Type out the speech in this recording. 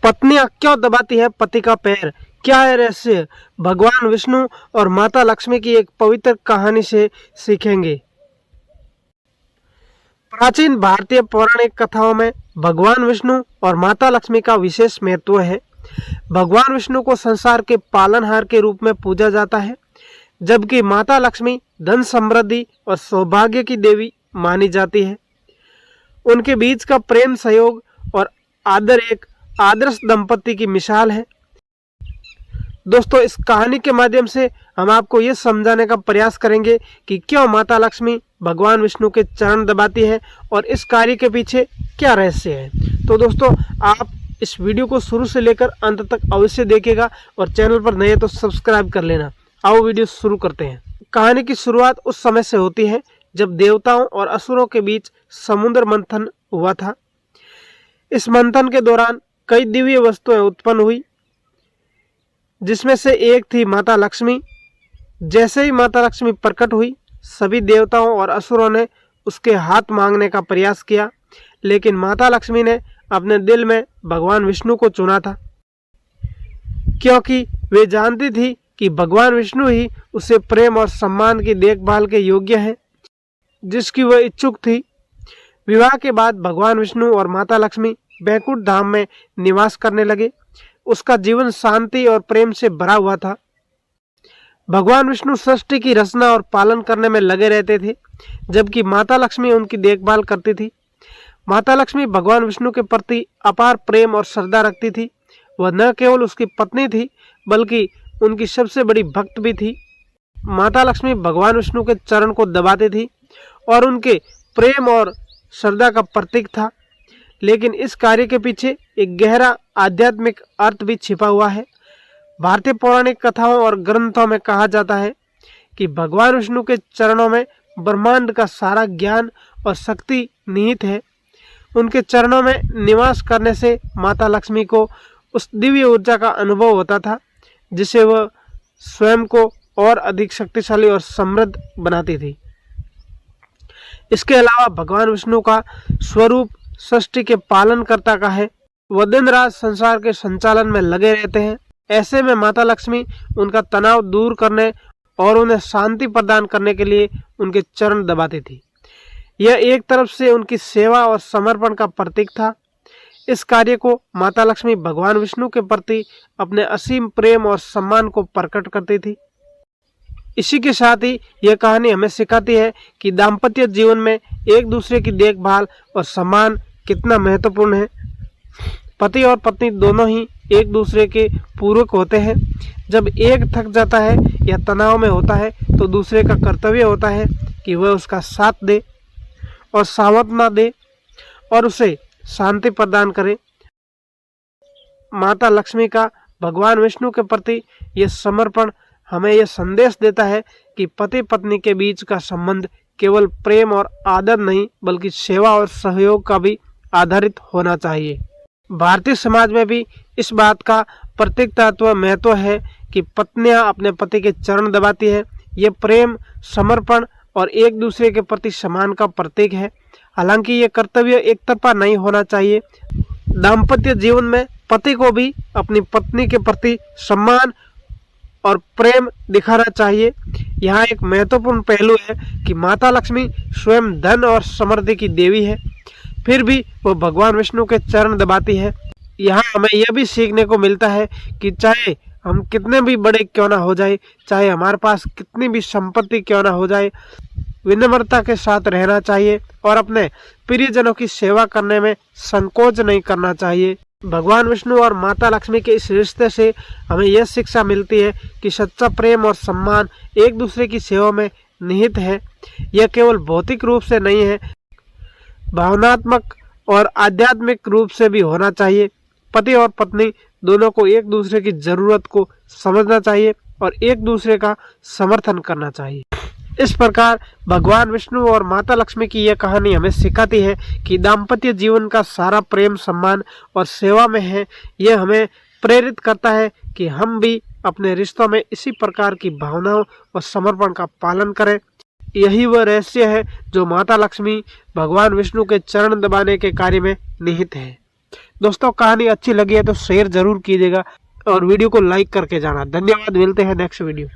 पत्नियां क्यों दबाती है पति का पैर, क्या है रहस्य, भगवान विष्णु और माता लक्ष्मी की एक पवित्र कहानी से सीखेंगे। प्राचीन भारतीय पौराणिक कथाओं में भगवान विष्णु और माता लक्ष्मी का विशेष महत्व है। भगवान विष्णु को संसार के पालनहार के रूप में पूजा जाता है, जबकि माता लक्ष्मी धन समृद्धि और सौभाग्य की देवी मानी जाती है। उनके बीच का प्रेम, सहयोग और आदर एक आदर्श दंपति की मिसाल है। दोस्तों, इस कहानी के माध्यम से हम आपको ये समझाने का प्रयास करेंगे कि क्यों माता लक्ष्मी भगवान विष्णु के चरण दबाती है और इस कार्य के पीछे क्या रहस्य है। तो दोस्तों, आप इस वीडियो को शुरू से लेकर अंत तक अवश्य देखिएगा और चैनल पर नए तो सब्सक्राइब कर लेना। आओ वीडियो शुरू करते हैं। कहानी की शुरुआत उस समय से होती है जब देवताओं और असुरों के बीच समुद्र मंथन हुआ था। इस मंथन के दौरान कई दिव्य वस्तुएं उत्पन्न हुई, जिसमें से एक थी माता लक्ष्मी। जैसे ही माता लक्ष्मी प्रकट हुई, सभी देवताओं और असुरों ने उसके हाथ मांगने का प्रयास किया, लेकिन माता लक्ष्मी ने अपने दिल में भगवान विष्णु को चुना था, क्योंकि वे जानती थी कि भगवान विष्णु ही उसे प्रेम और सम्मान की देखभाल के योग्य हैं, जिसकी वह इच्छुक थी। विवाह के बाद भगवान विष्णु और माता लक्ष्मी बैकुंठ धाम में निवास करने लगे। उसका जीवन शांति और प्रेम से भरा हुआ था। भगवान विष्णु सृष्टि की रचना और पालन करने में लगे रहते थे, जबकि माता लक्ष्मी उनकी देखभाल करती थी। माता लक्ष्मी भगवान विष्णु के प्रति अपार प्रेम और श्रद्धा रखती थी। वह न केवल उसकी पत्नी थी, बल्कि उनकी सबसे बड़ी भक्त भी थी। माता लक्ष्मी भगवान विष्णु के चरण को दबाती थी और उनके प्रेम और श्रद्धा का प्रतीक था। लेकिन इस कार्य के पीछे एक गहरा आध्यात्मिक अर्थ भी छिपा हुआ है। भारतीय पौराणिक कथाओं और ग्रंथों में कहा जाता है कि भगवान विष्णु के चरणों में ब्रह्मांड का सारा ज्ञान और शक्ति निहित है। उनके चरणों में निवास करने से माता लक्ष्मी को उस दिव्य ऊर्जा का अनुभव होता था, जिसे वह स्वयं को और अधिक शक्तिशाली और समृद्ध बनाती थी। इसके अलावा भगवान विष्णु का स्वरूप सृष्टि के पालनकर्ता का है। वह दिन रात संसार के संचालन में लगे रहते हैं। ऐसे में माता लक्ष्मी उनका तनाव दूर करने और उन्हें शांति प्रदान करने के लिए उनके चरण दबाती थी। यह एक तरफ से उनकी सेवा और समर्पण का प्रतीक था। इस कार्य को माता लक्ष्मी भगवान विष्णु के प्रति अपने असीम प्रेम और सम्मान को प्रकट करती थी। इसी के साथ ही यह कहानी हमें सिखाती है कि दाम्पत्य जीवन में एक दूसरे की देखभाल और सम्मान कितना महत्वपूर्ण है। पति और पत्नी दोनों ही एक दूसरे के पूरक होते हैं। जब एक थक जाता है या तनाव में होता है, तो दूसरे का कर्तव्य होता है कि वह उसका साथ दे और सांत्वना दे और उसे शांति प्रदान करे। माता लक्ष्मी का भगवान विष्णु के प्रति यह समर्पण हमें यह संदेश देता है कि पति पत्नी के बीच का संबंध केवल प्रेम और आदर नहीं, बल्कि सेवा और सहयोग का भी आधारित होना चाहिए। भारतीय समाज में भी इस बात का प्रतीक तत्व महत्व है कि पत्नियां अपने पति के चरण दबाती है। ये प्रेम, समर्पण और एक दूसरे के प्रति सम्मान का प्रतीक है। हालांकि ये कर्तव्य एक तरफा नहीं होना चाहिए। दाम्पत्य जीवन में पति को भी अपनी पत्नी के प्रति सम्मान और प्रेम दिखाना चाहिए। यहाँ एक महत्वपूर्ण पहलू है कि माता लक्ष्मी स्वयं धन और समृद्धि की देवी है, फिर भी वो भगवान विष्णु के चरण दबाती है। यहाँ हमें यह भी सीखने को मिलता है कि चाहे हम कितने भी बड़े क्यों ना हो जाए, चाहे हमारे पास कितनी भी संपत्ति क्यों ना हो जाए, विनम्रता के साथ रहना चाहिए और अपने प्रियजनों की सेवा करने में संकोच नहीं करना चाहिए। भगवान विष्णु और माता लक्ष्मी के इस रिश्ते से हमें यह शिक्षा मिलती है कि सच्चा प्रेम और सम्मान एक दूसरे की सेवा में निहित है। यह केवल भौतिक रूप से नहीं है, भावनात्मक और आध्यात्मिक रूप से भी होना चाहिए। पति और पत्नी दोनों को एक दूसरे की जरूरत को समझना चाहिए और एक दूसरे का समर्थन करना चाहिए। इस प्रकार भगवान विष्णु और माता लक्ष्मी की यह कहानी हमें सिखाती है कि दाम्पत्य जीवन का सारा प्रेम, सम्मान और सेवा में है। यह हमें प्रेरित करता है कि हम भी अपने रिश्तों में इसी प्रकार की भावनाओं और समर्पण का पालन करें। यही वह रहस्य है जो माता लक्ष्मी भगवान विष्णु के चरण दबाने के कार्य में निहित है। दोस्तों कहानी अच्छी लगी है तो शेयर जरूर कीजिएगा और वीडियो को लाइक करके जाना। धन्यवाद, मिलते हैं नेक्स्ट वीडियो।